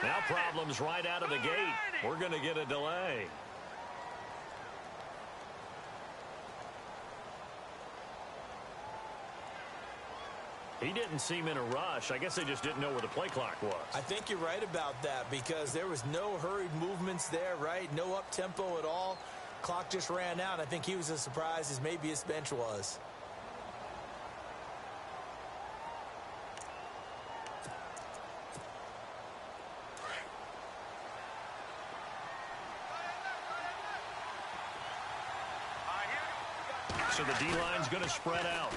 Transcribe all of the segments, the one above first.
Now problems right out of the gate. We're going to get a delay. He didn't seem in a rush. I guess they just didn't know where the play clock was. I think you're right about that because there was no hurried movements there, right? No up-tempo at all. Clock just ran out. I think he was as surprised as maybe his bench was. So the D-line's going to spread out.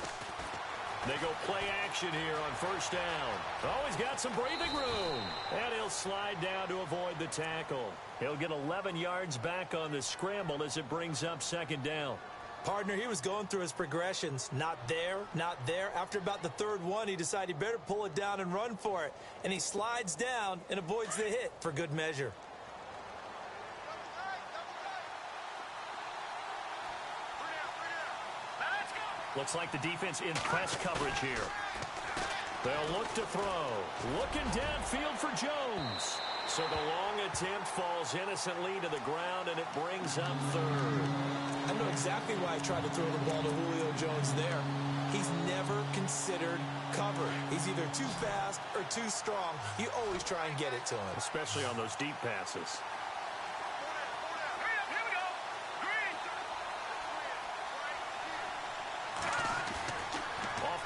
They go play action here on first down. Oh, he's got some breathing room. And he'll slide down to avoid the tackle. He'll get 11 yards back on the scramble as it brings up second down. Partner, he was going through his progressions. Not there, not there. After about the third one, he decided he better pull it down and run for it. And he slides down and avoids the hit for good measure. Looks like the defense in press coverage here. They'll look to throw. Looking downfield for Jones. So the long attempt falls innocently to the ground, and it brings up third. I know exactly why he tried to throw the ball to Julio Jones there. He's never considered cover. He's either too fast or too strong. You always try and get it to him. Especially on those deep passes.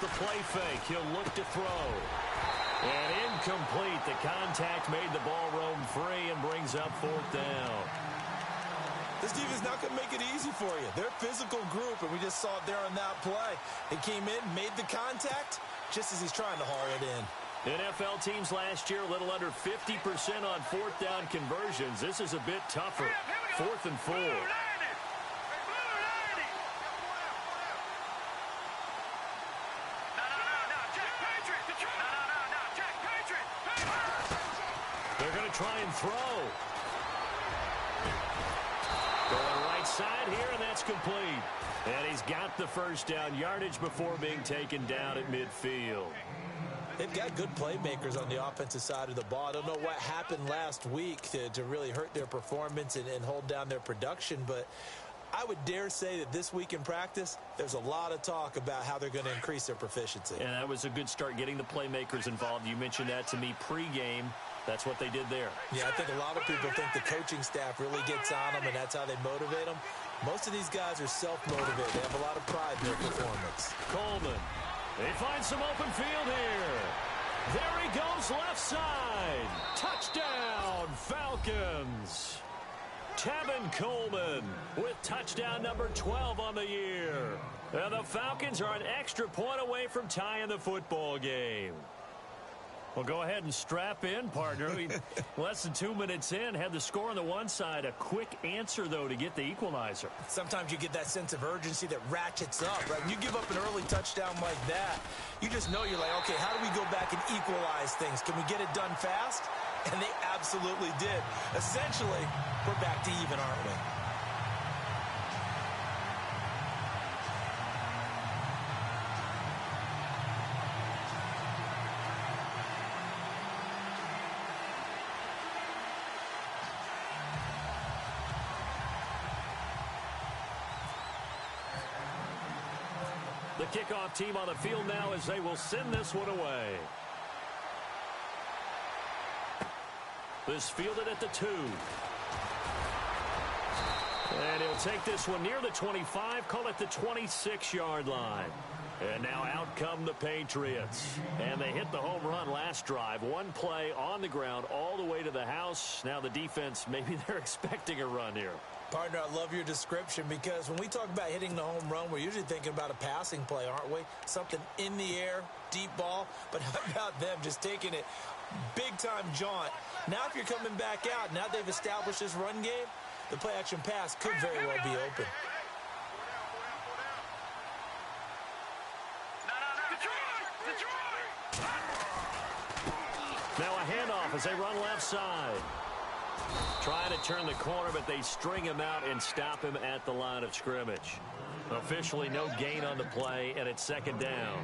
The play fake. He'll look to throw. And incomplete. The contact made the ball roam free and brings up fourth down. This defense is not going to make it easy for you. They're a physical group, and we just saw it there on that play. They came in, made the contact, just as he's trying to haul it in. NFL teams last year, a little under 50% on fourth down conversions. This is a bit tougher. 4th and 4. Try and throw. Going right side here, and that's complete. And he's got the first down yardage before being taken down at midfield. They've got good playmakers on the offensive side of the ball. I don't know what happened last week to really hurt their performance and hold down their production, but I would dare say that this week in practice, there's a lot of talk about how they're going to increase their proficiency. And that was a good start getting the playmakers involved. You mentioned that to me pregame. That's what they did there. Yeah, I think a lot of people think the coaching staff really gets on them, and that's how they motivate them. Most of these guys are self-motivated. They have a lot of pride in their performance. Coleman. They find some open field here. There he goes left side. Touchdown, Falcons. Tevin Coleman with touchdown number 12 on the year. And the Falcons are an extra point away from tying the football game. Well, go ahead and strap in, partner. Less than 2 minutes in, had the score on the one side. A quick answer, though, to get the equalizer. Sometimes you get that sense of urgency that ratchets up, right? When you give up an early touchdown like that, you just know you're like, okay, how do we go back and equalize things? Can we get it done fast? And they absolutely did. Essentially, we're back to even, aren't we? The kickoff team on the field now as they will send this one away. This fielded at the 2. And he'll take this one near the 25, call it the 26-yard line. And now out come the Patriots. And they hit the home run last drive. One play on the ground all the way to the house. Now the defense, maybe they're expecting a run here. Partner, I love your description because when we talk about hitting the home run, we're usually thinking about a passing play, aren't we? Something in the air, deep ball. But how about them just taking it big-time jaunt? Now if you're coming back out, now they've established this run game, the play-action pass could very well be open. Now a handoff as they run left side. Trying to turn the corner, but they string him out and stop him at the line of scrimmage. Officially no gain on the play, and it's second down.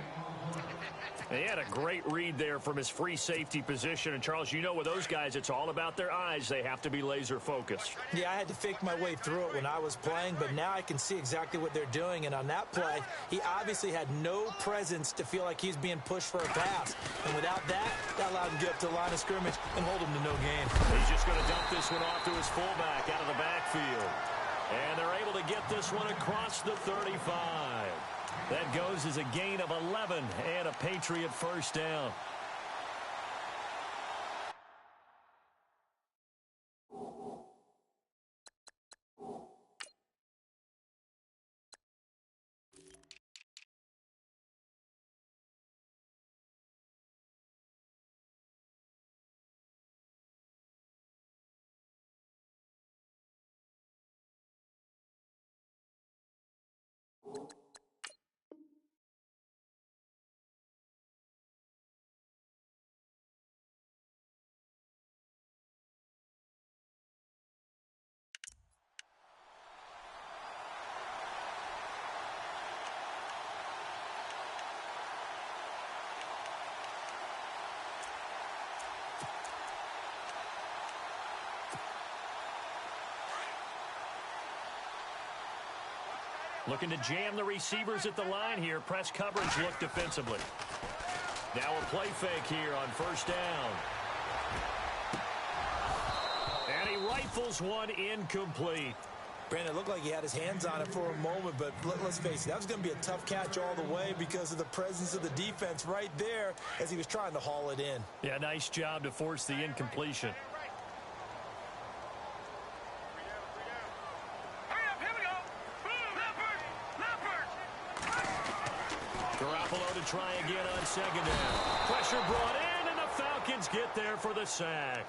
And he had a great read there from his free safety position. And, Charles, you know with those guys, it's all about their eyes. They have to be laser focused. Yeah, I had to fake my way through it when I was playing, but now I can see exactly what they're doing. And on that play, he obviously had no presence to feel like he's being pushed for a pass. And without that, that allowed him to get up to the line of scrimmage and hold him to no gain. He's just going to dump this one off to his fullback out of the backfield. And they're able to get this one across the 35. That goes as a gain of 11 and a Patriot first down. Looking to jam the receivers at the line here. Press coverage look defensively. Now a play fake here on first down. And he rifles one incomplete. Brandon, it looked like he had his hands on it for a moment, but let's face it, that was going to be a tough catch all the way because of the presence of the defense right there as he was trying to haul it in. Yeah, nice job to force the incompletion. Try again on second down. Pressure brought in, and the Falcons get there for the sack.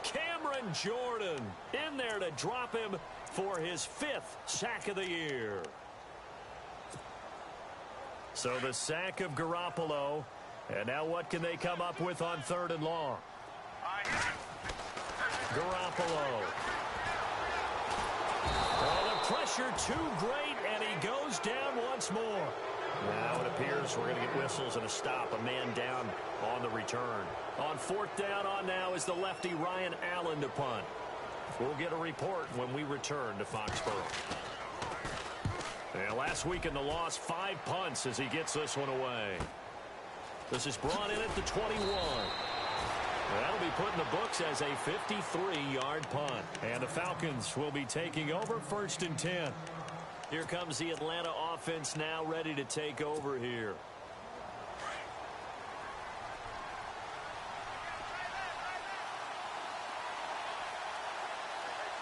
Cameron Jordan in there to drop him for his 5th sack of the year. So the sack of Garoppolo. And now what can they come up with on 3rd and long? Garoppolo. Oh, the pressure too great, and he goes down once more. Now it appears we're going to get whistles and a stop. A man down on the return. On 4th down on now is the lefty Ryan Allen to punt. We'll get a report when we return to Foxborough. And last week in the loss, 5 punts as he gets this one away. This is brought in at the 21. That'll be put in the books as a 53-yard punt. And the Falcons will be taking over 1st and 10. Here comes the Atlanta offense now ready to take over here.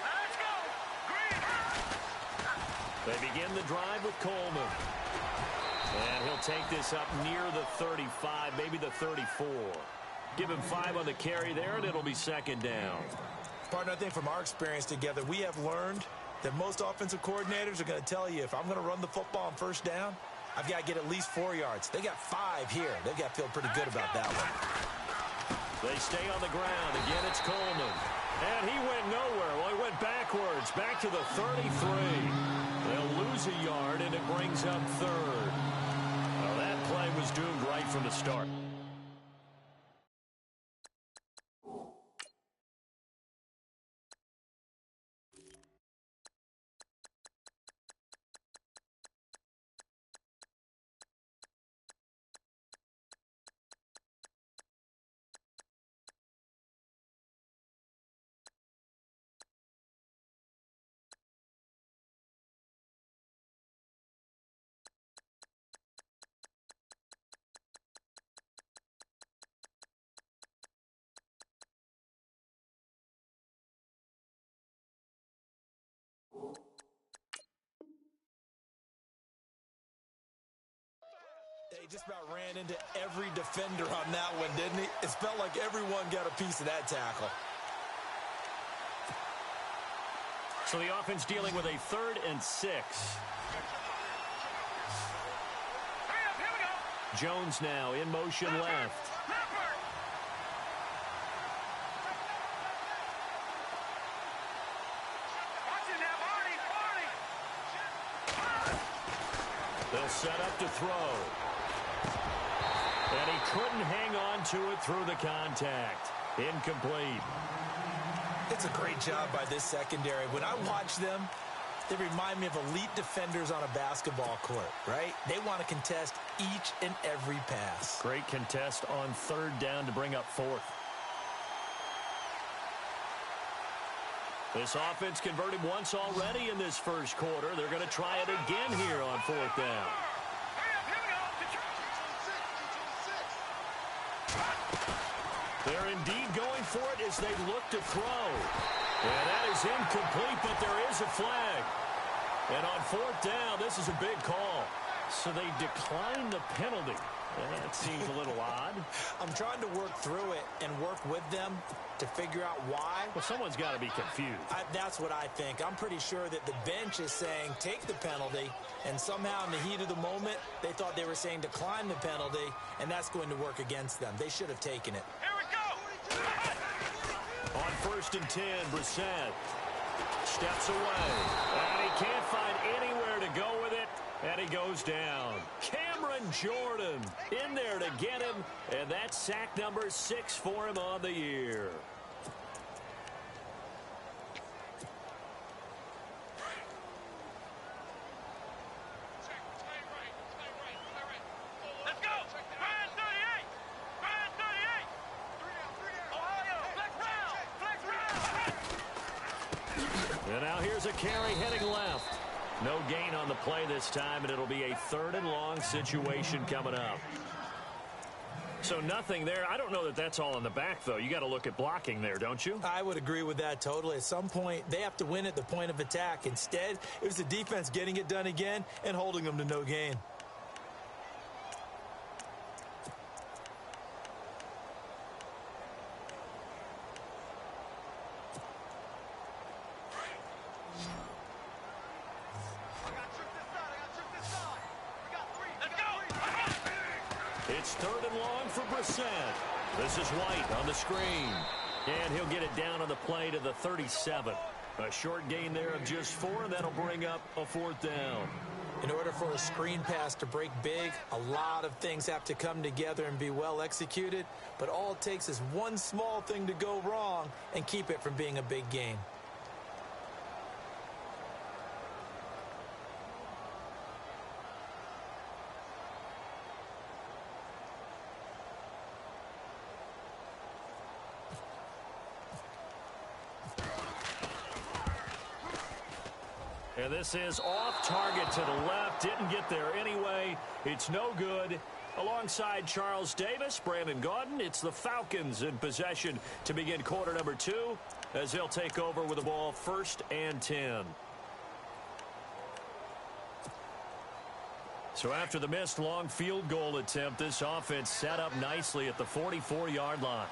Let's go! They begin the drive with Coleman. And he'll take this up near the 35, maybe the 34. Give him 5 on the carry there, and it'll be 2nd down. Partner, I think from our experience together, we have learned that most offensive coordinators are going to tell you, if I'm going to run the football on 1st down, I've got to get at least 4 yards. They got 5 here. They've got to feel pretty good about that one. They stay on the ground. Again, it's Coleman. And he went nowhere. Well, he went backwards, back to the 33. They'll lose a yard, and it brings up 3rd. Well, that play was doomed right from the start. He just about ran into every defender on that one, didn't he? It felt like everyone got a piece of that tackle. So the offense dealing with a 3rd and 6. Jones now in motion left. They'll set up to throw. And he couldn't hang on to it through the contact. Incomplete. It's a great job by this secondary. When I watch them, they remind me of elite defenders on a basketball court, right? They want to contest each and every pass. Great contest on third down to bring up fourth. This offense converted once already in this first quarter. They're going to try it again here on fourth down. They're indeed going for it as they look to throw. And that is incomplete, but there is a flag. And on fourth down, this is a big call. So they decline the penalty. That seems a little odd. I'm trying to work through it and work with them to figure out why. Well, someone's got to be confused. That's what I think. I'm pretty sure that the bench is saying take the penalty, and somehow in the heat of the moment, they thought they were saying decline the penalty, and that's going to work against them. They should have taken it. Here we go. On first and 10, Brissett steps away. And he can't find anywhere to go with it. And he goes down. Cameron Jordan in there to get him. And that's sack number 6 for him on the year. Let's go. Brand 38. Brand 38. Ohio. Flex round. And now here's a carry heading left. No gain on the play this time, and it'll be a third and long situation coming up. So nothing there. I don't know that that's all in the back, though. You got to look at blocking there, don't you? I would agree with that totally. At some point, they have to win at the point of attack. Instead, it was the defense getting it done again and holding them to no gain. It's third and long for Brissett. This is White on the screen. And he'll get it down on the play to the 37. A short gain there of just 4, and that'll bring up a fourth down. In order for a screen pass to break big, a lot of things have to come together and be well executed. But all it takes is one small thing to go wrong and keep it from being a big gain. And this is off target to the left. Didn't get there anyway. It's no good. Alongside Charles Davis, Brandon Gaudin, it's the Falcons in possession to begin quarter number 2 as they'll take over with the ball first and 10. So after the missed long field goal attempt, this offense set up nicely at the 44-yard line.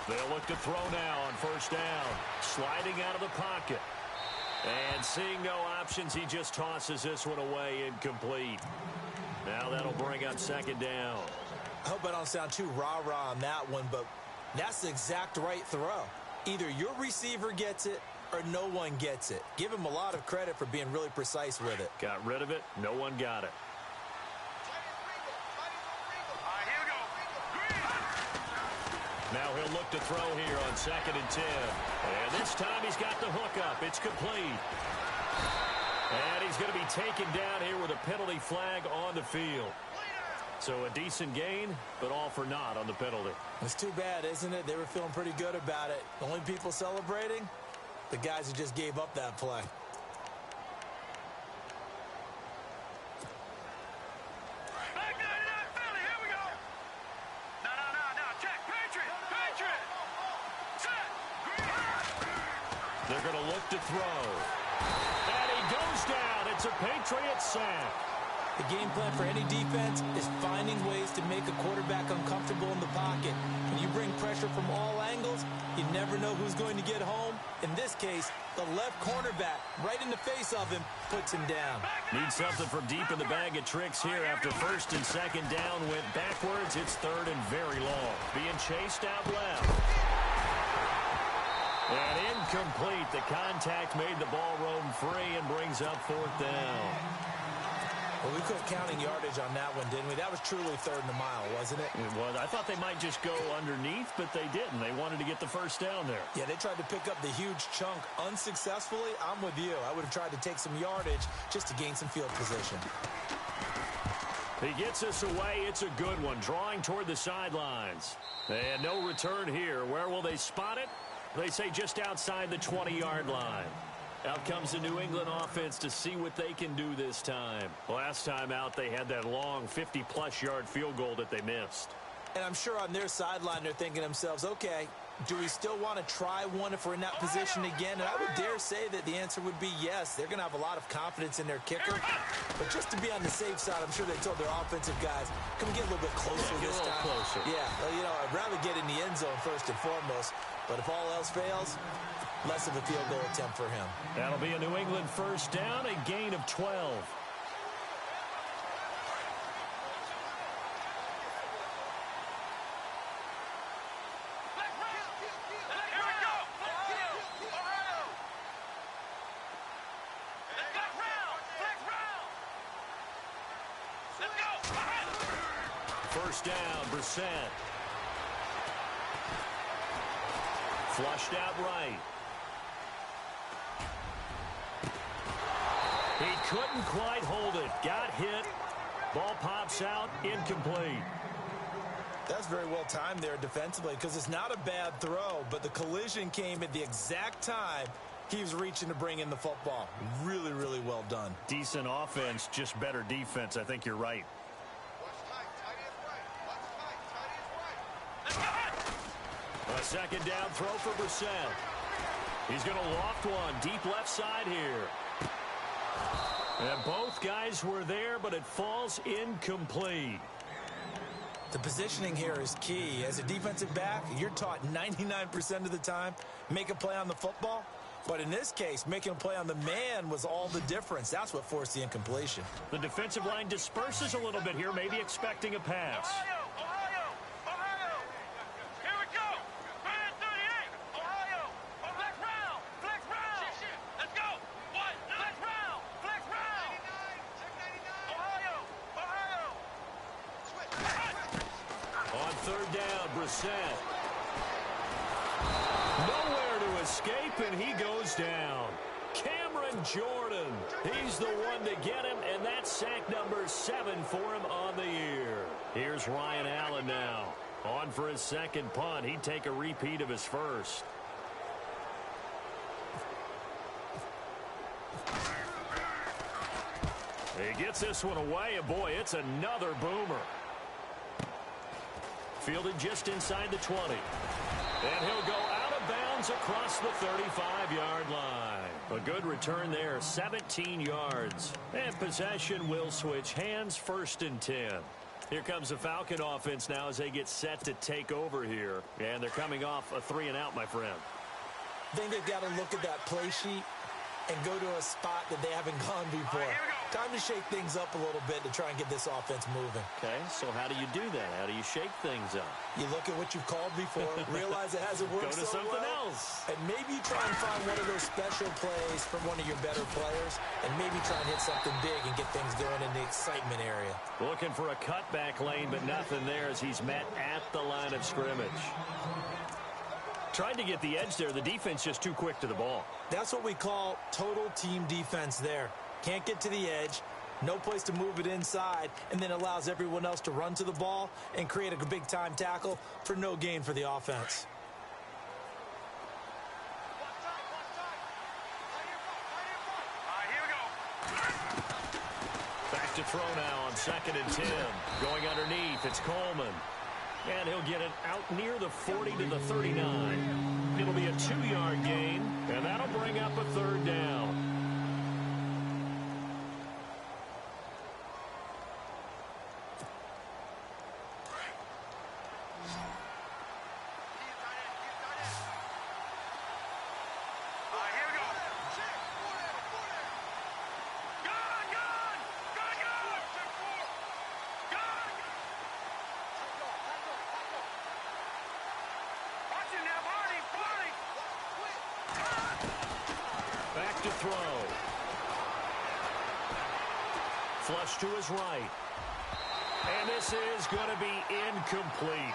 They'll look to throw now on first down. Sliding out of the pocket. And seeing no options, he just tosses this one away incomplete. Now that'll bring up second down. I hope I don't sound too rah-rah on that one, but that's the exact right throw. Either your receiver gets it or no one gets it. Give him a lot of credit for being really precise with it. Got rid of it. No one got it. Now he'll look to throw here on second and 10. And this time he's got the hook up. It's complete. And he's going to be taken down here with a penalty flag on the field. So a decent gain, but all for naught on the penalty. It's too bad, isn't it? They were feeling pretty good about it. The only people celebrating, the guys who just gave up that play. They're going to look to throw. And he goes down. It's a Patriot sack. The game plan for any defense is finding ways to make a quarterback uncomfortable in the pocket. When you bring pressure from all angles, you never know who's going to get home. In this case, the left cornerback, right in the face of him, puts him down. Need something from deep in the bag of tricks here after first and second down went backwards. It's third and very long. Being chased out left. And incomplete. The contact made the ball roam free and brings up fourth down. Well, we quit counting yardage on that one, didn't we? That was truly third and a mile, wasn't it? It was. I thought they might just go underneath, but they didn't. They wanted to get the first down there. Yeah, they tried to pick up the huge chunk unsuccessfully. I'm with you. I would have tried to take some yardage just to gain some field position. He gets us away. It's a good one. Drawing toward the sidelines. And no return here. Where will they spot it? They say just outside the 20-yard line. Out comes the New England offense to see what they can do this time. Last time out, they had that long 50-plus yard field goal that they missed. And I'm sure on their sideline, they're thinking to themselves, okay, do we still want to try one if we're in that position again? And I would dare say that the answer would be yes. They're going to have a lot of confidence in their kicker. But just to be on the safe side, I'm sure they told their offensive guys, can we get a little bit closer this time? Closer. Yeah, well, you know, I'd rather get in the end zone first and foremost. But if all else fails, less of a field goal attempt for him. That'll be a New England first down, a gain of 12. First down, Brissett. Flushed out right. He couldn't quite hold it. Got hit. Ball pops out. Incomplete. That's very well timed there defensively because it's not a bad throw, but the collision came at the exact time he was reaching to bring in the football. Really, really well done. Decent offense, just better defense. I think you're right. A second down throw for Brissett. He's going to loft one deep left side here. And both guys were there, but it falls incomplete. The positioning here is key. As a defensive back, you're taught 99% of the time, make a play on the football. But in this case, making a play on the man was all the difference. That's what forced the incompletion. The defensive line disperses a little bit here, maybe expecting a pass. Third down, Brissett. Nowhere to escape, and he goes down. Cameron Jordan. He's the one to get him, and that's sack number 7 for him on the year. Here's Ryan Allen now. On for his second punt. He'd take a repeat of his first. He gets this one away, and boy, it's another boomer. Fielded just inside the 20. And he'll go out of bounds across the 35-yard line. A good return there, 17 yards. And possession will switch hands, 1st and 10. Here comes the Falcon offense now as they get set to take over here. And they're coming off a 3-and-out, my friend. I think they've got to look at that play sheet and go to a spot that they haven't gone before. Time to shake things up a little bit to try and get this offense moving. Okay, so how do you do that? How do you shake things up? You look at what you've called before, realize it hasn't worked Go to so something well, else. and maybe you try and find one of those special plays from one of your better players, and maybe try and hit something big and get things going in the excitement area. Looking for a cutback lane, but nothing there as he's met at the line of scrimmage. Tried to get the edge there. The defense just too quick to the ball. That's what we call total team defense there. Can't get to the edge, no place to move it inside, and then allows everyone else to run to the ball and create a big-time tackle for no gain for the offense. Back to throw now on 2nd and 10. Going underneath, it's Coleman. And he'll get it out near the 40 to the 39. It'll be a 2-yard gain, and that'll bring up a 3rd down. Back to throw. flush to his right. And this is going to be incomplete.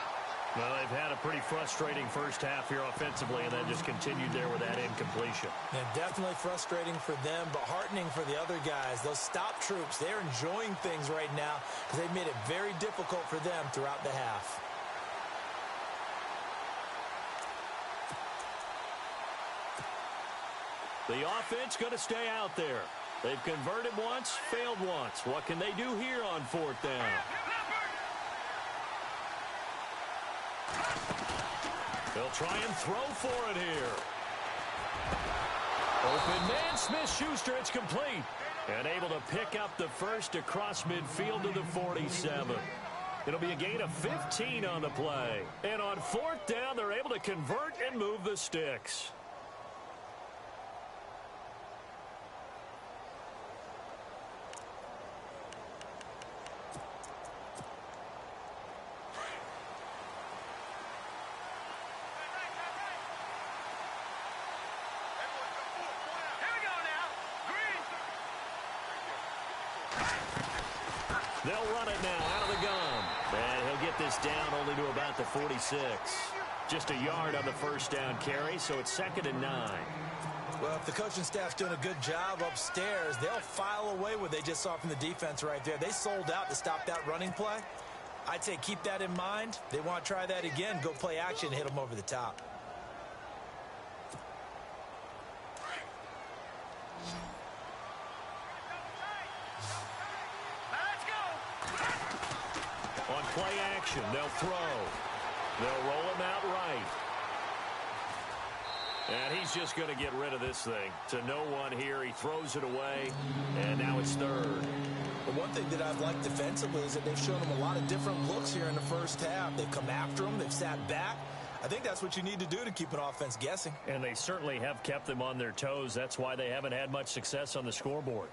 Well, they've had a pretty frustrating first half here offensively, and then just continued there with that incompletion. Yeah, definitely frustrating for them, but heartening for the other guys. Those stop troops, they're enjoying things right now because they've made it very difficult for them throughout the half. The offense going to stay out there. They've converted once, failed once. What can they do here on fourth down? They'll try and throw for it here. Open man, Smith-Schuster, it's complete. And able to pick up the first across midfield to the 47. It'll be a gain of 15 on the play. And on fourth down, they're able to convert and move the sticks. They'll run it now out of the gun. And he'll get this down only to about the 46. Just a yard on the first down carry, so it's 2nd and 9. Well, if the coaching staff's doing a good job upstairs, they'll file away what they just saw from the defense right there. They sold out to stop that running play. I'd say keep that in mind. They want to try that again, go play action, hit them over the top. On play action, they'll throw. They'll roll him out right. And he's just going to get rid of this thing. To no one here, he throws it away, and now it's 3rd. The one thing that I've liked defensively is that they've shown them a lot of different looks here in the first half. They've come after them, they've sat back. I think that's what you need to do to keep an offense guessing. And they certainly have kept them on their toes. That's why they haven't had much success on the scoreboard.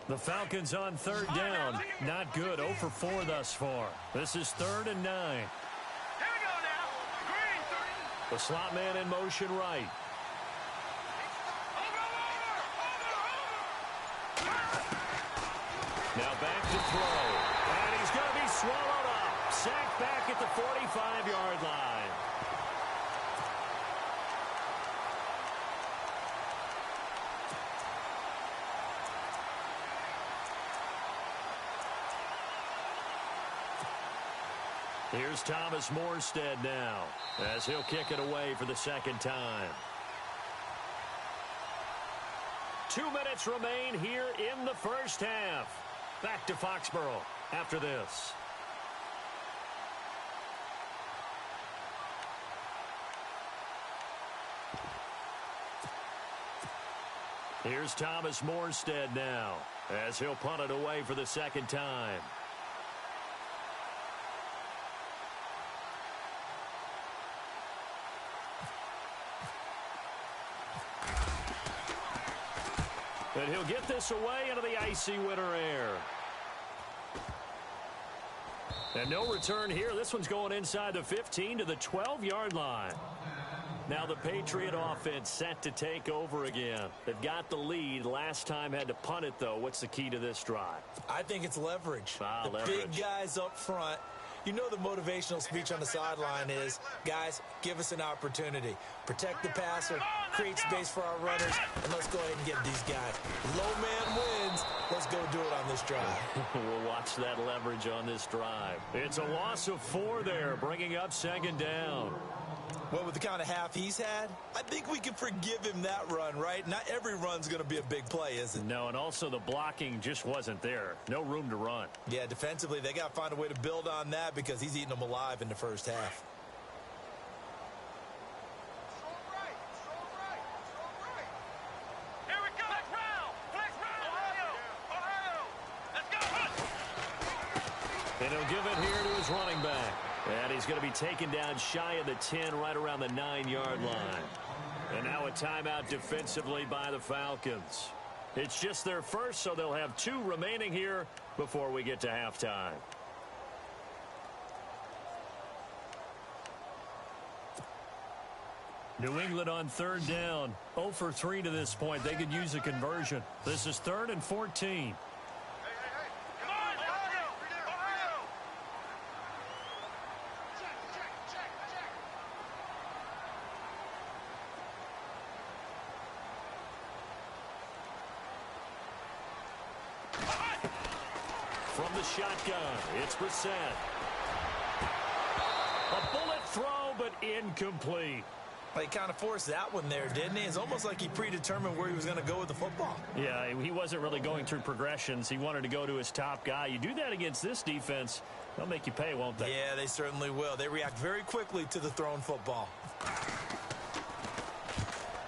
The Falcons on 3rd down. Not good. 0 for 4 thus far. This is 3rd and 9. Here we go now. Green. The slot man in motion right. Now back to throw. And he's going to be swallowed up. Sacked back at the 45-yard line. Here's Thomas Morstead now as he'll kick it away for the 2nd time. 2 minutes remain here in the first half. Back to Foxborough after this. Here's Thomas Morstead now as he'll punt it away for the 2nd time. And he'll get this away into the icy winter air. And no return here. This one's going inside the 15 to the 12-yard line. Now the Patriot offense set to take over again. They've got the lead. Last time had to punt it, though. What's the key to this drive? I think it's leverage. The leverage. Big guys up front. You know the motivational speech on the sideline is, guys, give us an opportunity. Protect the passer, create space for our runners, and let's go ahead and get these guys. Low man wins. Let's go do it on this drive. We'll watch that leverage on this drive. It's a loss of 4 there, bringing up 2nd down. Well, with the kind of half he's had, I think we can forgive him that run, right? Not every run's going to be a big play, is it? No, and also the blocking just wasn't there. No room to run. Yeah, defensively, they got to find a way to build on that because he's eating them alive in the first half. Here we go. Flex round. Ohio. Let's go. And he'll give it here to his running back. And he's going to be taken down shy of the 10, right around the 9-yard line. And now a timeout defensively by the Falcons. It's just their first, so they'll have 2 remaining here before we get to halftime. New England on third down. 0 for 3 to this point. They could use a conversion. This is 3rd and 14. Come on, Ohio! Ohio! From the shotgun, it's Brissett. A bullet throw, but incomplete. Well, he kind of forced that one there, didn't he? It's almost like he predetermined where he was going to go with the football. Yeah, he wasn't really going through progressions. He wanted to go to his top guy. You do that against this defense, they'll make you pay, won't they? Yeah, they certainly will. They react very quickly to the thrown football.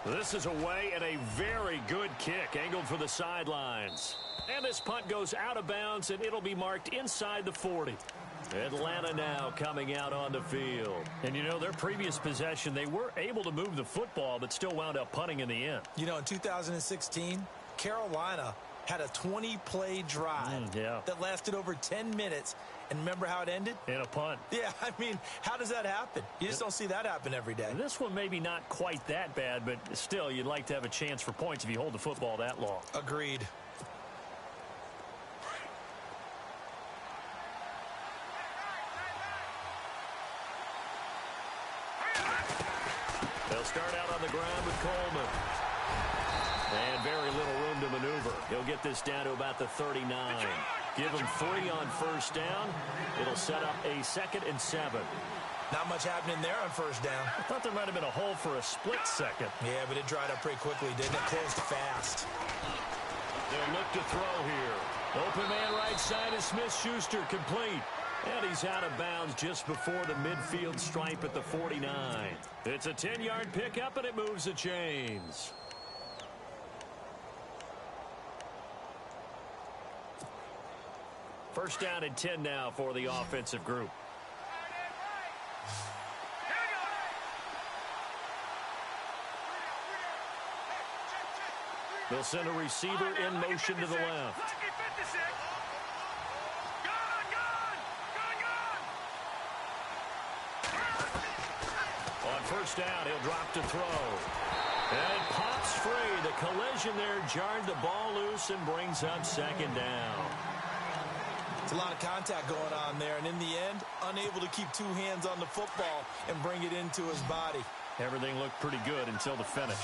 This is away and a very good kick, angled for the sidelines. And this punt goes out of bounds, and it'll be marked inside the 40. Atlanta now coming out on the field. And, you know, their previous possession, they were able to move the football, but still wound up punting in the end. You know, in 2016, Carolina had a 20-play drive that lasted over 10 minutes. And remember how it ended? In a punt. Yeah, I mean, how does that happen? You just don't see that happen every day. This one maybe not quite that bad, but still, you'd like to have a chance for points if you hold the football that long. Agreed. They'll start out on the ground with Coleman. And very little room to maneuver. He'll get this down to about the 39. Give him 3 on first down. It'll set up a 2nd and 7. Not much happening there on first down. I thought there might have been a hole for a split second. Yeah, but it dried up pretty quickly, didn't it? Closed fast. They'll look to throw here. Open man right side is Smith-Schuster, complete. And he's out of bounds just before the midfield stripe at the 49. It's a 10-yard pickup, and it moves the chains. First down and 10 now for the offensive group. They'll send a receiver in motion to the left. On first down, he'll drop to throw. And it pops free. The collision there jarred the ball loose and brings up 2nd down. It's a lot of contact going on there, and in the end, unable to keep 2 hands on the football and bring it into his body. Everything looked pretty good until the finish.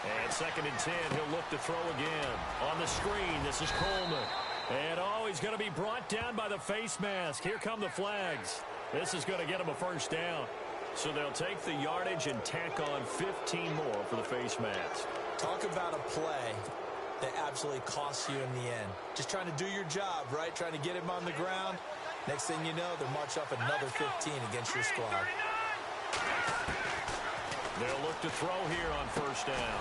And 2nd and 10, he'll look to throw again. On the screen, this is Coleman. And, he's going to be brought down by the face mask. Here come the flags. This is going to get him a first down. So they'll take the yardage and tack on 15 more for the face mask. Talk about a play that absolutely costs you in the end. Just trying to do your job, right? Trying to get him on the ground. Next thing you know, they'll march up another 15 against your squad. They'll look to throw here on first down.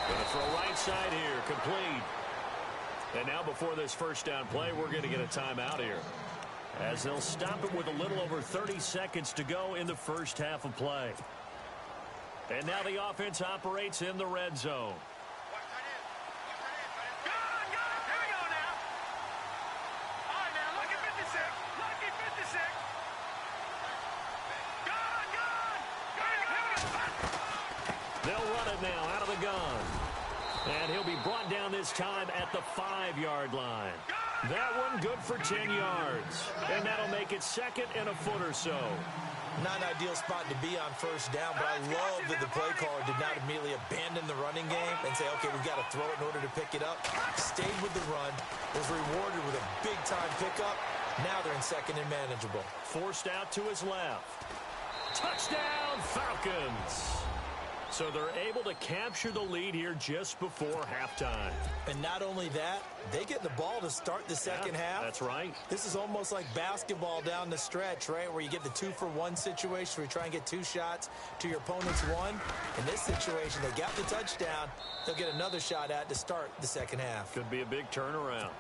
Going to throw right side here, complete. And now before this first down play, we're going to get a timeout here, as they'll stop it with a little over 30 seconds to go in the first half of play. And now the offense operates in the red zone. They'll run it now out of the gun. And he'll be brought down this time at the 5-yard line. That one good for 10 yards. And that'll make it 2nd and a foot or so. Not an ideal spot to be on first down, but I love that the play caller did not immediately abandon the running game and say, okay, we've got to throw it in order to pick it up. Stayed with the run, was rewarded with a big-time pickup. Now they're in 2nd and manageable. Forced out to his left. Touchdown, Falcons. So they're able to capture the lead here just before halftime. And not only that, they get the ball to start the second half. That's right. This is almost like basketball down the stretch, right, where you get the 2-for-1 situation where you try and get 2 shots to your opponent's 1. In this situation, they got the touchdown. They'll get another shot at to start the second half. Could be a big turnaround.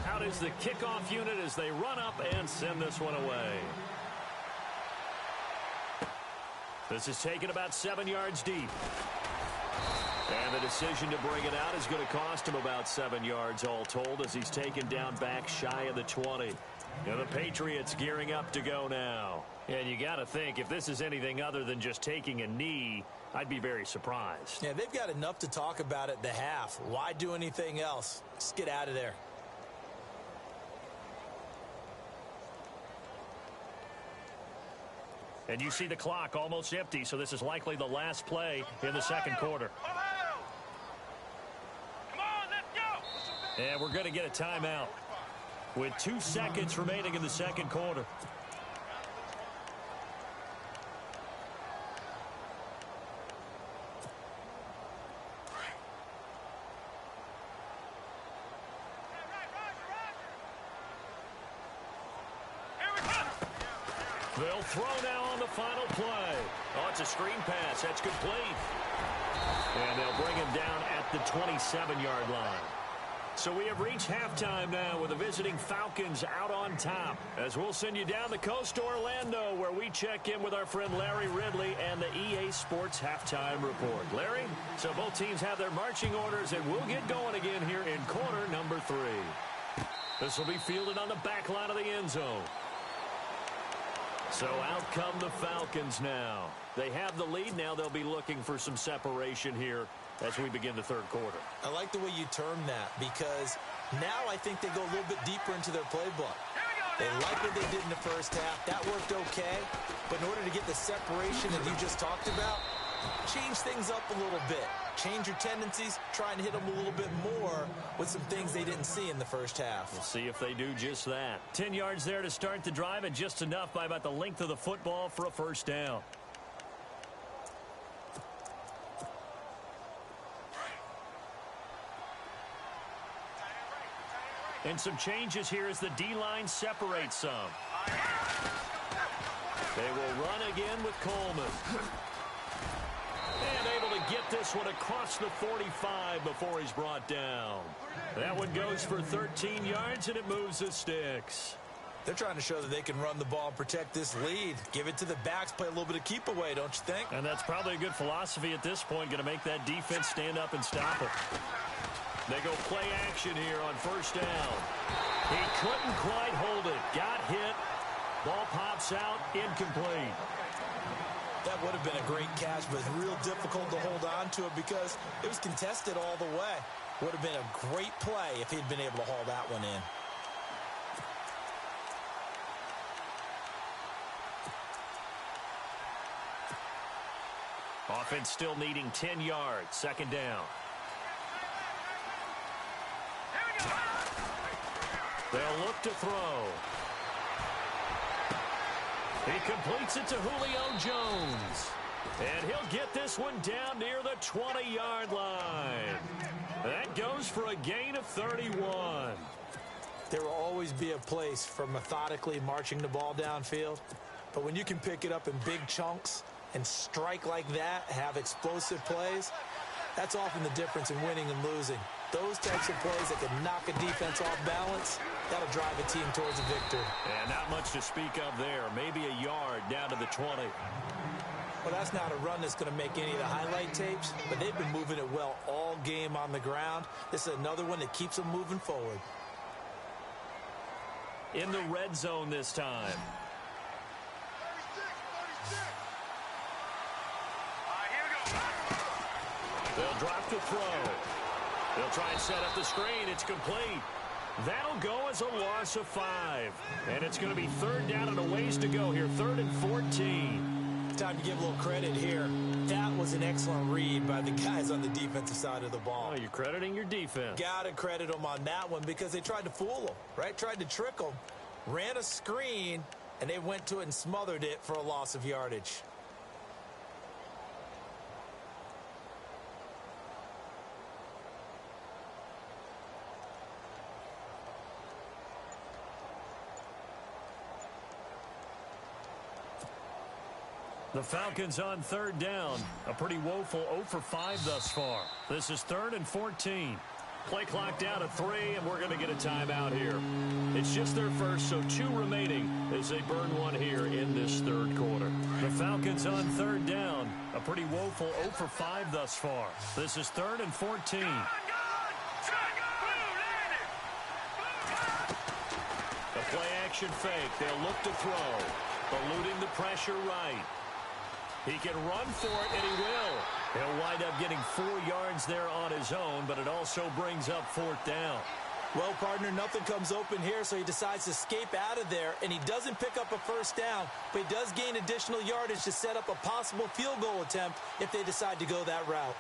Out is the kickoff unit as they run up and send this one away. This is taken about 7 yards deep. And the decision to bring it out is going to cost him about 7 yards all told as he's taken down back shy of the 20. And the Patriots gearing up to go now. And you got to think, if this is anything other than just taking a knee, I'd be very surprised. Yeah, they've got enough to talk about at the half. Why do anything else? Just get out of there. And you see the clock almost empty, so this is likely the last play in the second quarter. Come on, let's go. And we're going to get a timeout with 2 seconds remaining in the second quarter. They'll throw now on the final play. Oh, it's a screen pass. That's complete. And they'll bring him down at the 27-yard line. So we have reached halftime now with the visiting Falcons out on top. As we'll send you down the coast to Orlando where we check in with our friend Larry Ridley and the EA Sports Halftime Report. Larry, so both teams have their marching orders and we'll get going again here in quarter number 3. This will be fielded on the back line of the end zone. So out come the Falcons now. They have the lead. Now they'll be looking for some separation here as we begin the third quarter. I like the way you term that because now I think they go a little bit deeper into their playbook. They like what they did in the first half. That worked okay. But in order to get the separation that you just talked about, change things up a little bit. Change your tendencies, try and hit them a little bit more with some things they didn't see in the first half. We'll see if they do just that. 10 yards there to start the drive and just enough by about the length of the football for a first down. And some changes here as the D-line separates some. They will run again with Coleman. And able to get this one across the 45 before he's brought down. That one goes for 13 yards, and it moves the sticks. They're trying to show that they can run the ball and protect this lead. Give it to the backs, play a little bit of keep away, don't you think? And that's probably a good philosophy at this point, going to make that defense stand up and stop it. They go play action here on first down. He couldn't quite hold it. Got hit. Ball pops out, incomplete. That would have been a great catch, but it's real difficult to hold on to it because it was contested all the way. Would have been a great play if he'd been able to haul that one in. Offense still needing 10 yards. Second down. They'll look to throw. He completes it to Julio Jones. And he'll get this one down near the 20-yard line. That goes for a gain of 31. There will always be a place for methodically marching the ball downfield. But when you can pick it up in big chunks and strike like that, have explosive plays, that's often the difference in winning and losing. Those types of plays that can knock a defense off balance, that'll drive a team towards a victory. And not much to speak of there. Maybe a yard down to the 20. Well, that's not a run that's going to make any of the highlight tapes, but they've been moving it well all game on the ground. This is another one that keeps them moving forward. In the red zone this time. 36. Here we go. They'll drop to throw. They'll try and set up the screen. It's complete. That'll go as a loss of 5. And it's going to be third down and a ways to go here. 3rd and 14. Time to give a little credit here. That was an excellent read by the guys on the defensive side of the ball. Oh, you're crediting your defense. Got to credit them on that one because they tried to fool them, right? Tried to trick them. Ran a screen, and they went to it and smothered it for a loss of yardage. The Falcons on third down. A pretty woeful 0 for 5 thus far. This is 3rd and 14. Play clock down to 3, and we're going to get a timeout here. It's just their first, so 2 remaining as they burn one here in this third quarter. The Falcons on third down. A pretty woeful 0 for 5 thus far. This is 3rd and 14. A play-action fake. They'll look to throw. Eluding the pressure right. He can run for it, and he will. He'll wind up getting 4 yards there on his own, but it also brings up 4th down. Well, partner, nothing comes open here, so he decides to escape out of there, and he doesn't pick up a first down, but he does gain additional yardage to set up a possible field goal attempt if they decide to go that route.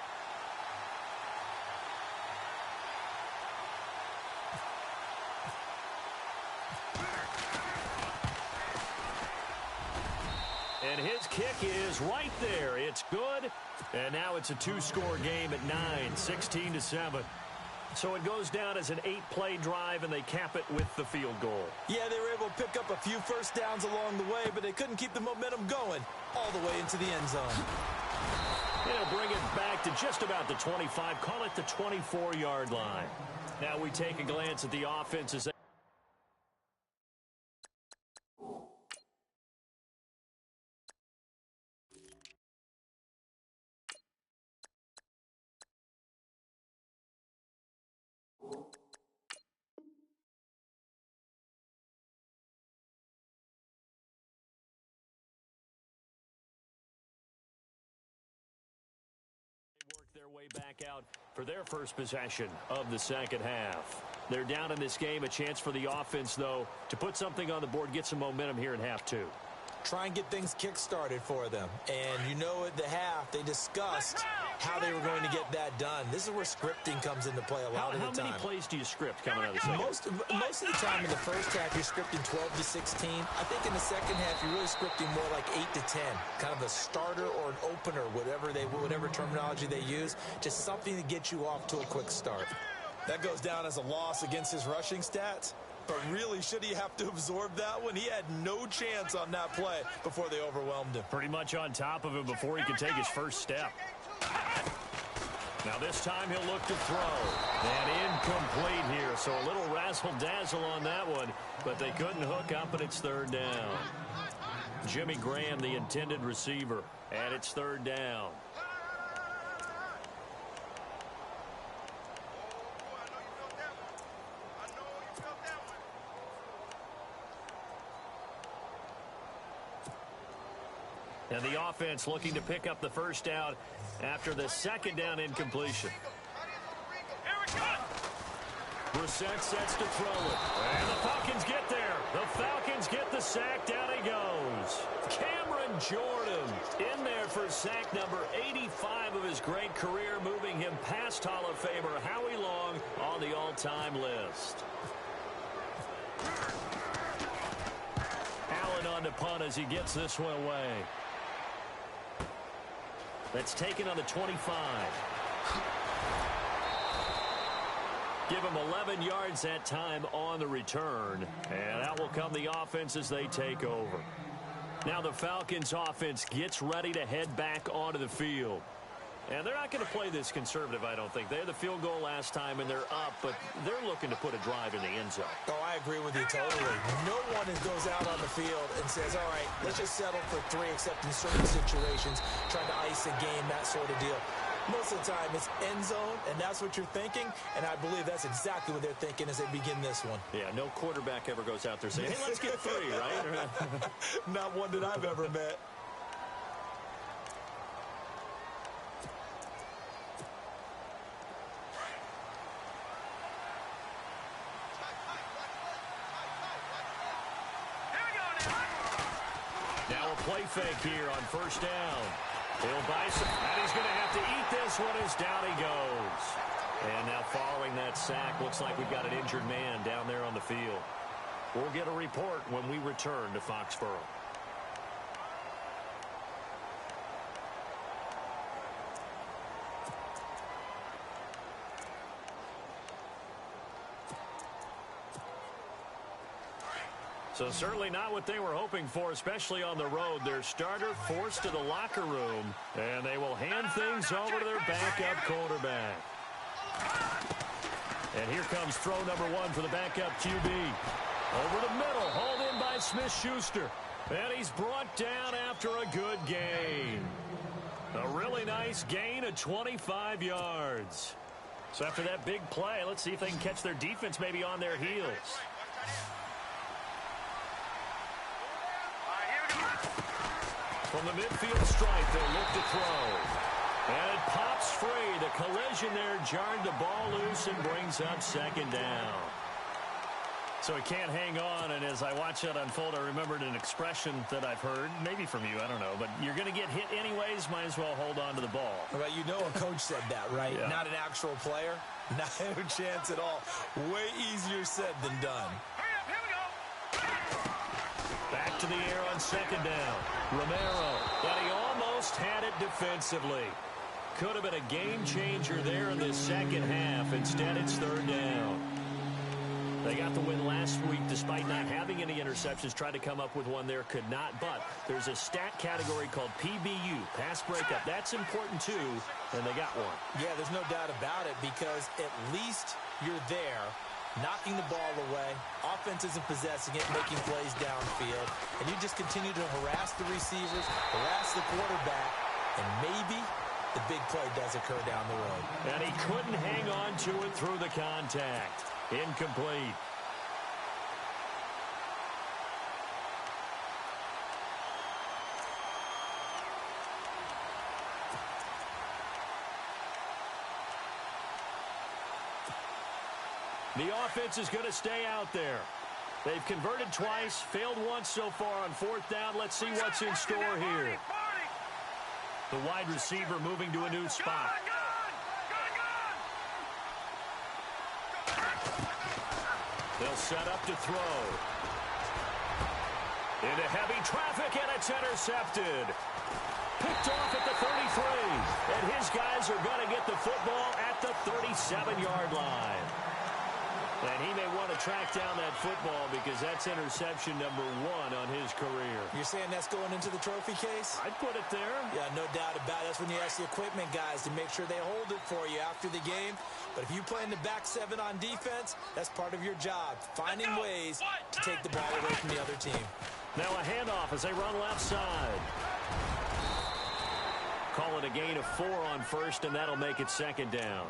And his kick is right there. It's good. And now it's a 2-score game at 9, 16-7. So it goes down as an 8-play drive, and they cap it with the field goal. Yeah, they were able to pick up a few first downs along the way, but they couldn't keep the momentum going all the way into the end zone. It'll bring it back to just about the 25. Call it the 24-yard line. Now we take a glance at the offense as they work their way back out for their first possession of the second half. They're down in this game. A chance for the offense, though, to put something on the board, get some momentum here in half 2. Try and get things kick-started for them. And you know at the half, they discussed how they were going to get that done. This is where scripting comes into play a lot of the time. How many plays do you script coming out of the second? Most of the time in the first half, you're scripting 12 to 16. I think in the second half, you're really scripting more like 8 to 10. Kind of a starter or an opener, whatever terminology they use. Just something to get you off to a quick start. That goes down as a loss against his rushing stats. But really, should he have to absorb that one? He had no chance on that play before they overwhelmed him. Pretty much on top of him before he could take his first step. Now this time he'll look to throw. And incomplete here. So a little razzle-dazzle on that one. But they couldn't hook up, and it's 3rd down. Jimmy Graham, the intended receiver. And it's 3rd down. And the offense looking to pick up the first down after the second down incompletion. Brissett sets to throw it. And the Falcons get there. The Falcons get the sack. Down he goes. Cameron Jordan in there for sack number 85 of his great career, moving him past Hall of Famer Howie Long on the all-time list. Allen on the punt as he gets this one away. That's taken on the 25. Give him 11 yards that time on the return. And out will come the offense as they take over. Now the Falcons offense gets ready to head back onto the field. And they're not going to play this conservative, I don't think. They had the field goal last time, and they're up, but they're looking to put a drive in the end zone. Oh, I agree with you totally. No one goes out on the field and says, all right, let's just settle for 3, except in certain situations, trying to ice a game, that sort of deal. Most of the time, it's end zone, and that's what you're thinking, and I believe that's exactly what they're thinking as they begin this one. Yeah, no quarterback ever goes out there saying, hey, let's get 3, right? Not one that I've ever met. Now a play fake here on first down. He'll buy some, and he's going to have to eat this one as down he goes. And now following that sack, looks like we've got an injured man down there on the field. We'll get a report when we return to Foxborough. So certainly not what they were hoping for, especially on the road. Their starter forced to the locker room, and they will hand things over to their backup quarterback. And here comes throw number one for the backup QB. Over the middle, hauled in by Smith-Schuster. And he's brought down after a good gain. A really nice gain of 25 yards. So after that big play, let's see if they can catch their defense maybe on their heels. From the midfield stripe, they'll look to throw. And it pops free. The collision there jarred the ball loose and brings up second down. So he can't hang on, and as I watch that unfold, I remembered an expression that I've heard, maybe from you, I don't know, but you're going to get hit anyways, might as well hold on to the ball. Well, you know a coach said that, right? Yeah. Not an actual player. Not a chance at all. Way easier said than done. Here we go. Back to the air on second down. Romero, and he almost had it defensively. Could have been a game changer there in this second half. Instead, it's third down. They got the win last week despite not having any interceptions. Tried to come up with one there, could not. But there's a stat category called PBU, pass breakup. That's important too, and they got one. Yeah, there's no doubt about it because at least you're there, knocking the ball away. Offense isn't possessing it, making plays downfield. And you just continue to harass the receivers, harass the quarterback, and maybe the big play does occur down the road. And he couldn't hang on to it through the contact. Incomplete. The offense is going to stay out there. They've converted twice, failed once so far on fourth down. Let's see what's in store here. The wide receiver moving to a new spot. They'll set up to throw. Into heavy traffic, and it's intercepted. Picked off at the 33. And his guys are going to get the football at the 37-yard line. And he may want to track down that football because that's interception number 1 on his career. You're saying that's going into the trophy case? I'd put it there. Yeah, no doubt about it. That's when you ask the equipment guys to make sure they hold it for you after the game. But if you play in the back 7 on defense, that's part of your job, finding ways to take the ball away from the other team. Now a handoff as they run left side. Call it a gain of 4 on first, and that'll make it second down.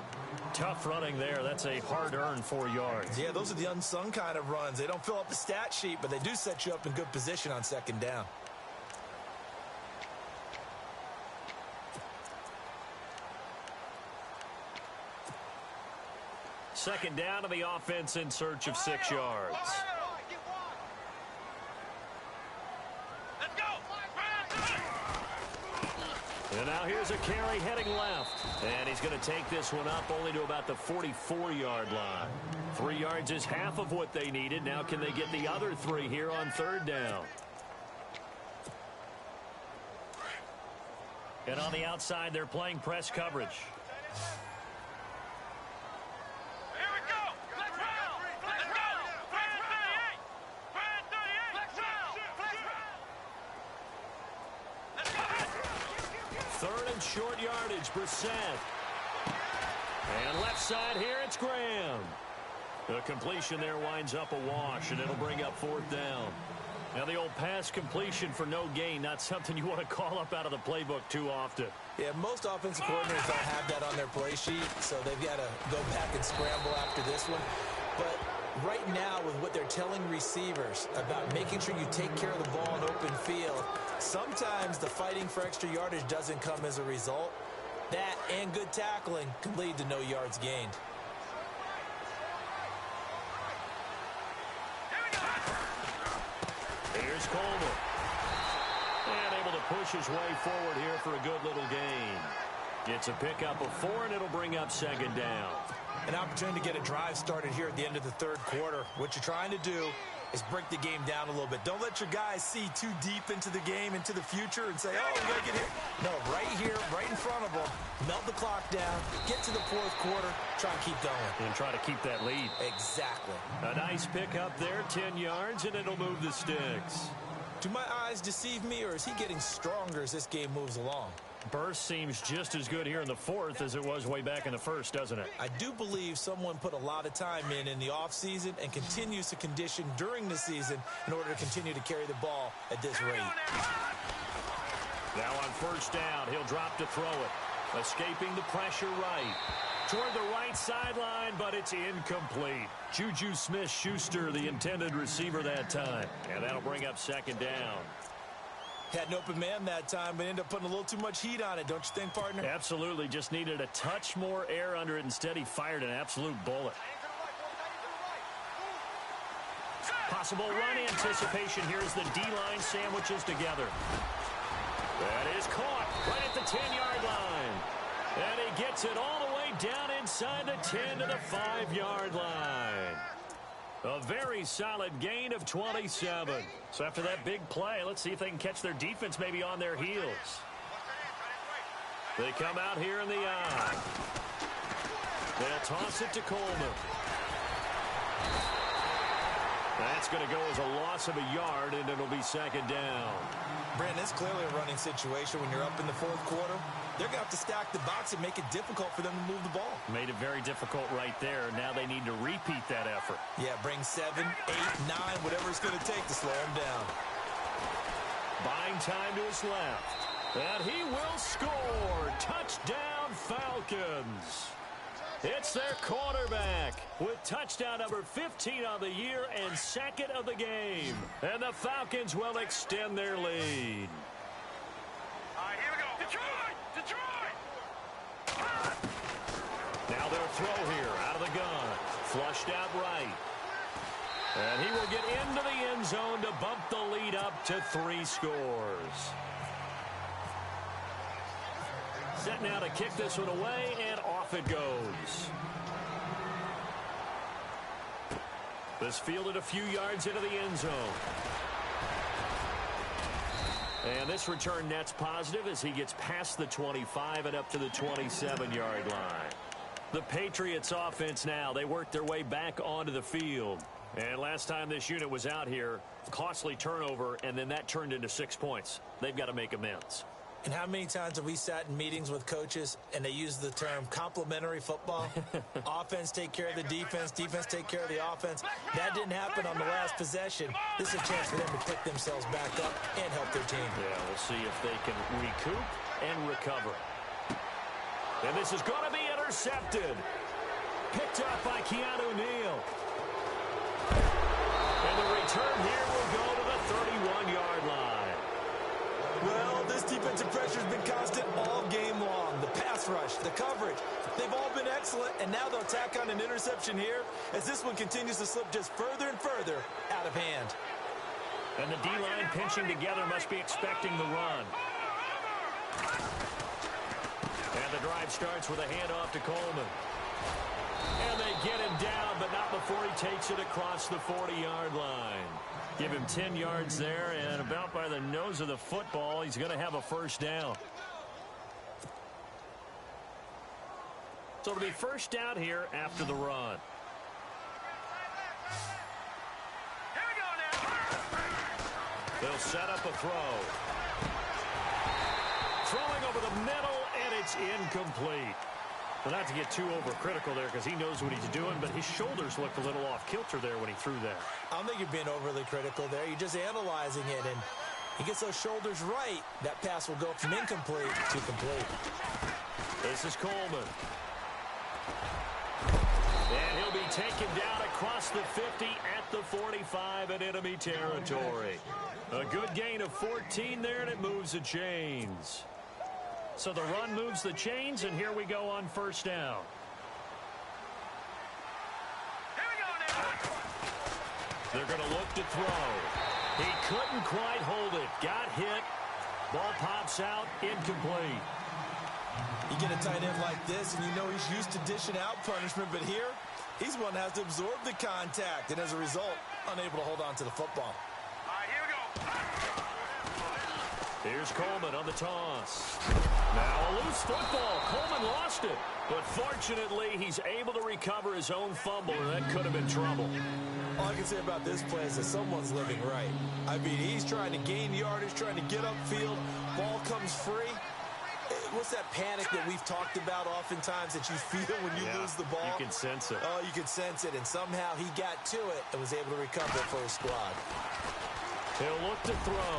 Tough running there. That's a hard-earned 4 yards. Yeah, those are the unsung kind of runs. They don't fill up the stat sheet, but they do set you up in good position on second down. Second down to the offense in search of 6 yards. Let's go. And now here's a carry heading left. And he's going to take this one up only to about the 44-yard line. 3 yards is half of what they needed. Now can they get the other 3 here on third down? And on the outside, they're playing press coverage. Here we go. Let's roll. Let's go. Brand 38. Brand 38. Let's roll. Let's go. Third and short yardage, Brissett. And left side here, it's Graham. The completion there winds up a wash, and it'll bring up fourth down. Now the old pass completion for no gain, not something you want to call up out of the playbook too often. Yeah, most offensive coordinators don't have that on their play sheet, so they've got to go back and scramble after this one. But right now, with what they're telling receivers about making sure you take care of the ball in open field, sometimes the fighting for extra yardage doesn't come as a result. That and good tackling can lead to no yards gained. Here's Coleman. And able to push his way forward here for a good little gain. Gets a pickup of 4, and it'll bring up second down. An opportunity to get a drive started here at the end of the third quarter. What you're trying to do is break the game down a little bit. Don't let your guys see too deep into the game, into the future, and say, oh, we got to get here. No, right here, right in front of them, melt the clock down, get to the fourth quarter, try and keep going. And try to keep that lead. Exactly. A nice pickup there, 10 yards, and it'll move the sticks. Do my eyes deceive me, or is he getting stronger as this game moves along? Burst seems just as good here in the fourth as it was way back in the first, doesn't it? I do believe someone put a lot of time in the offseason and continues to condition during the season in order to continue to carry the ball at this rate. Now on first down, he'll drop to throw it. Escaping the pressure right. Toward the right sideline, but it's incomplete. Juju Smith-Schuster, the intended receiver that time. And that'll bring up second down. Had an open man that time, but ended up putting a little too much heat on it, don't you think, partner? Absolutely. Just needed a touch more air under it. Instead, he fired an absolute bullet. Possible run anticipation here as the D-line sandwiches together. That is caught right at the 10-yard line. And he gets it all the way down inside the 10 to the 5-yard line. A very solid gain of 27. So after that big play, let's see if they can catch their defense maybe on their heels. They come out here in the eye. They'll toss it to Coleman. That's going to go as a loss of a yard, and it'll be second down. Brandon, it's clearly a running situation when you're up in the fourth quarter. They're going to have to stack the box and make it difficult for them to move the ball. Made it very difficult right there. Now they need to repeat that effort. Yeah, bring 7, 8, 9, whatever it's going to take to slow them down. Buying time to his left. And he will score. Touchdown, Falcons. It's their quarterback with touchdown number 15 on the year and second of the game. And the Falcons will extend their lead. All right, here we go. Detroit! Detroit! Now their throw here out of the gun. Flushed out right. And he will get into the end zone to bump the lead up to 3 scores. Set now to kick this one away, and off it goes. This fielded a few yards into the end zone. And this return net's positive as he gets past the 25 and up to the 27-yard line. The Patriots offense now, they work their way back onto the field. And last time this unit was out here, costly turnover, and then that turned into 6 points. They've got to make amends. And how many times have we sat in meetings with coaches and they use the term complementary football? Offense take care of the defense, defense take care of the offense. That didn't happen on the last possession. This is a chance for them to pick themselves back up and help their team. Yeah, we'll see if they can recoup and recover. And this is going to be intercepted. Picked up by Keanu Neal. And the return here will go to the 31-yard line. Well, this defensive pressure has been constant all game long. The pass rush, the coverage, they've all been excellent, and now they'll tack on an interception here as this one continues to slip just further and further out of hand. And the D-line pinching together must be expecting the run. And the drive starts with a handoff to Coleman. And they get him down, but not before he takes it across the 40-yard line. Give him 10 yards there, and about by the nose of the football, he's going to have a first down. So it'll be first down here after the run. Here we go now. They'll set up a throw. Throwing over the middle, and it's incomplete. Well, not to get too overcritical there because he knows what he's doing, but his shoulders looked a little off kilter there when he threw that. I don't think you're being overly critical there. You're just analyzing it, and he gets those shoulders right. That pass will go from incomplete to complete. This is Coleman. And he'll be taken down across the 50 at the 45 in enemy territory. A good gain of 14 there, and it moves the chains. So the run moves the chains, and here we go on first down. Here we go now. They're going to look to throw. He couldn't quite hold it. Got hit. Ball pops out. Incomplete. You get a tight end like this, and you know he's used to dishing out punishment, but here, he's one that has to absorb the contact, and as a result, unable to hold on to the football. All right, here we go. Here's Coleman on the toss. Now a loose football. Coleman lost it. But fortunately, he's able to recover his own fumble, and that could have been trouble. All I can say about this play is that someone's living right. I mean, he's trying to gain yardage, trying to get upfield. Ball comes free. what's that panic that we've talked about oftentimes that you feel when you lose the ball? You can sense it. Oh, you can sense it, and somehow he got to it and was able to recover it for his squad. He'll look to throw.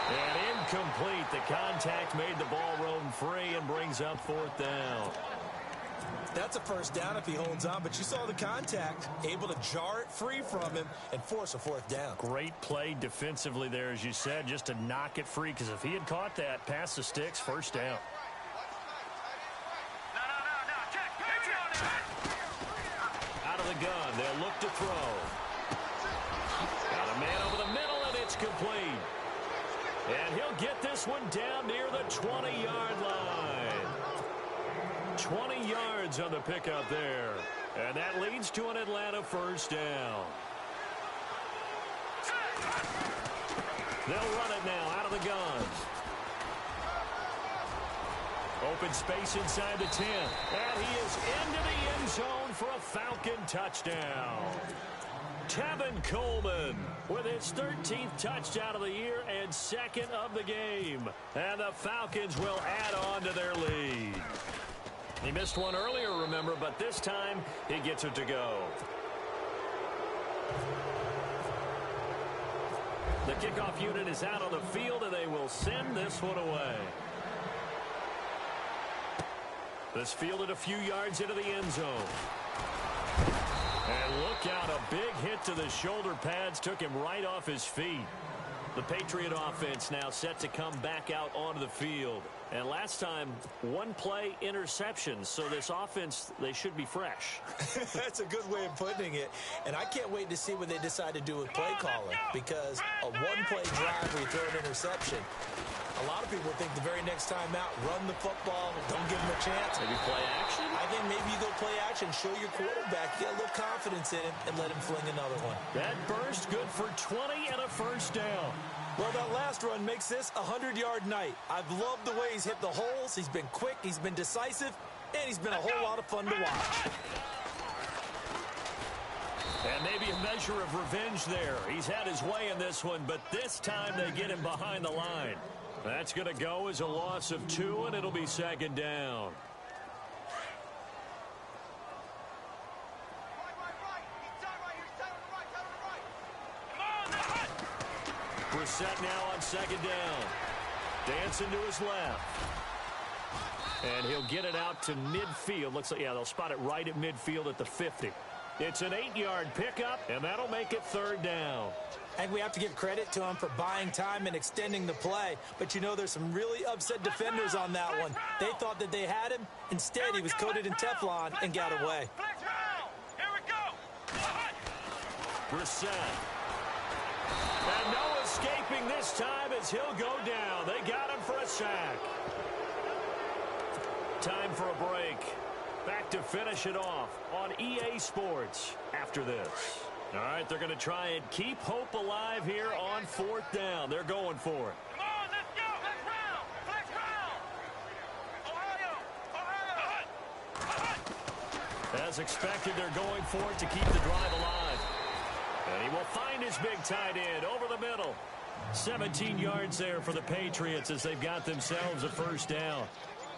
And incomplete. The contact made the ball roam free and brings up fourth down. That's a first down if he holds on, but you saw the contact, able to jar it free from him and force a fourth down. Great play defensively there, as you said, just to knock it free, because if he had caught that, past the sticks, first down. Out of the gun, they'll look to throw. Got a man over the middle, and it's complete. And he'll get this one down near the 20-yard line. 20 yards on the pickup there. And that leads to an Atlanta first down. They'll run it now out of the gun. Open space inside the 10. And he is into the end zone for a Falcon touchdown. Tevin Coleman with his 13th touchdown of the year and second of the game. And the Falcons will add on to their lead. He missed one earlier, remember, but this time he gets it to go. The kickoff unit is out on the field, and they will send this one away. This fielded a few yards into the end zone. And look out, a big hit to the shoulder pads took him right off his feet. The Patriot offense now set to come back out onto the field. And last time, one play interception. So this offense, they should be fresh. That's a good way of putting it. And I can't wait to see what they decide to do with play calling. Because a one-play drive where you throw an interception, a lot of people think the very next time out, run the football, don't give them a chance. Maybe play action? I think maybe you go play action, show your quarterback, get a little confidence in him, and let him fling another one. That burst good for 20 and a first down. Well, that last run makes this a 100-yard night. I've loved the way he's hit the holes. He's been quick, he's been decisive, and he's been a whole lot of fun to watch. And maybe a measure of revenge there. He's had his way in this one, but this time they get him behind the line. That's going to go as a loss of 2, and it'll be second down. Brissett now on second down. Dancing to his left. And he'll get it out to midfield. Looks like, yeah, they'll spot it right at midfield at the 50. It's an 8-yard pickup, and that'll make it third down. And we have to give credit to him for buying time and extending the play. But, you know, there's some really upset defenders on that one. They thought that they had him. Instead, he was coated in Teflon and got away. Here we go. Brissett. And no escaping this time as he'll go down. They got him for a sack. Time for a break. Back to finish it off on EA Sports after this. All right, they're going to try and keep hope alive here on fourth down. They're going for it. Come on, let's go. Flex round. Ohio. As expected, they're going for it to keep the drive alive. And he will find his big tight end over the middle. 17 yards there for the Patriots as they've got themselves a first down.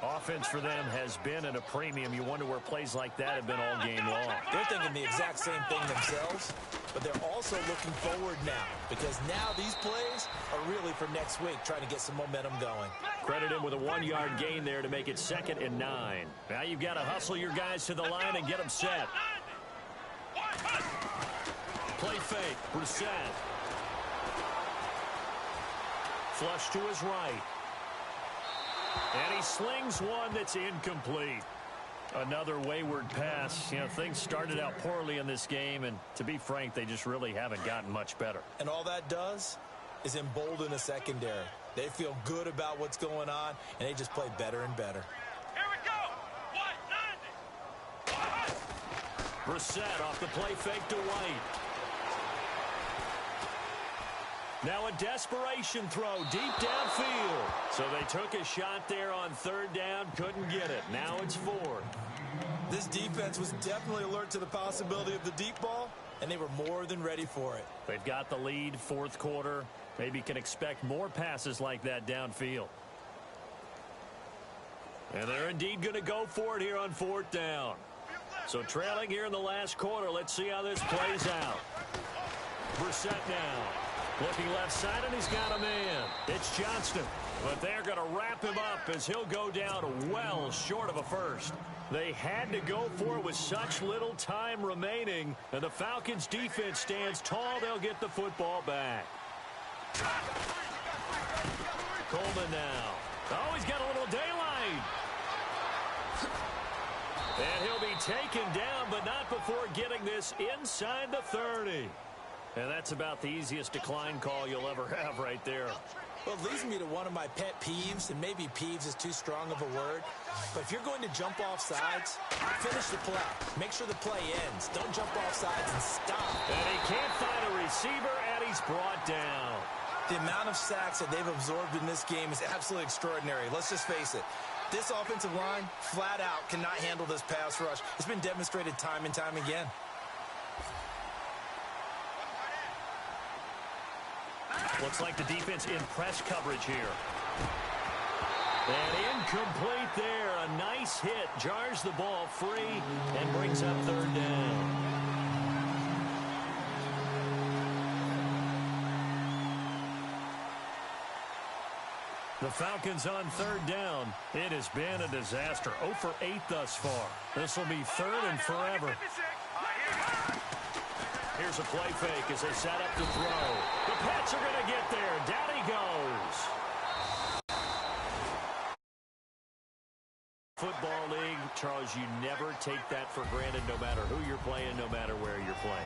Offense for them has been at a premium. You wonder where plays like that have been all game long. They're thinking the exact same thing themselves, but they're also looking forward now because now these plays are really for next week, trying to get some momentum going. Credit him with a 1-yard gain there to make it 2nd and 9. Now you've got to hustle your guys to the line and get them set. Play fake. Brissett. Flush to his right. And he slings one that's incomplete. Another wayward pass. You know, things started out poorly in this game, and to be frank, they just really haven't gotten much better. And all that does is embolden a secondary. They feel good about what's going on, and they just play better and better. Here we go. Brissett off the play fake to White. Now a desperation throw deep downfield. So they took a shot there on third down, couldn't get it. Now it's 4. This defense was definitely alert to the possibility of the deep ball, and they were more than ready for it. They've got the lead, fourth quarter. Maybe can expect more passes like that downfield. And they're indeed going to go for it here on 4th down. So trailing here in the last quarter. Let's see how this plays out. Brissett now. Looking left side, and he's got a man. It's Johnston. But they're going to wrap him up as he'll go down well short of a first. They had to go for it with such little time remaining. And the Falcons' defense stands tall. They'll get the football back. Coleman now. Oh, he's got a little daylight. And he'll be taken down, but not before getting this inside the 30. And that's about the easiest decline call you'll ever have right there. Well, it leads me to one of my pet peeves, and maybe peeves is too strong of a word. But if you're going to jump off sides, finish the play. Make sure the play ends. Don't jump off sides and stop. And he can't find a receiver, and he's brought down. The amount of sacks that they've absorbed in this game is absolutely extraordinary. Let's just face it. This offensive line, flat out, cannot handle this pass rush. It's been demonstrated time and time again. Looks like the defense in press coverage here. And incomplete there. A nice hit. Jars the ball free and brings up 3rd down. The Falcons on 3rd down. It has been a disaster. 0 for 8 thus far. This will be 3rd and forever. Here's a play fake as they set up to throw. The Pats are going to get there. Down he goes. Football league, Charles, you never take that for granted no matter who you're playing, no matter where you're playing.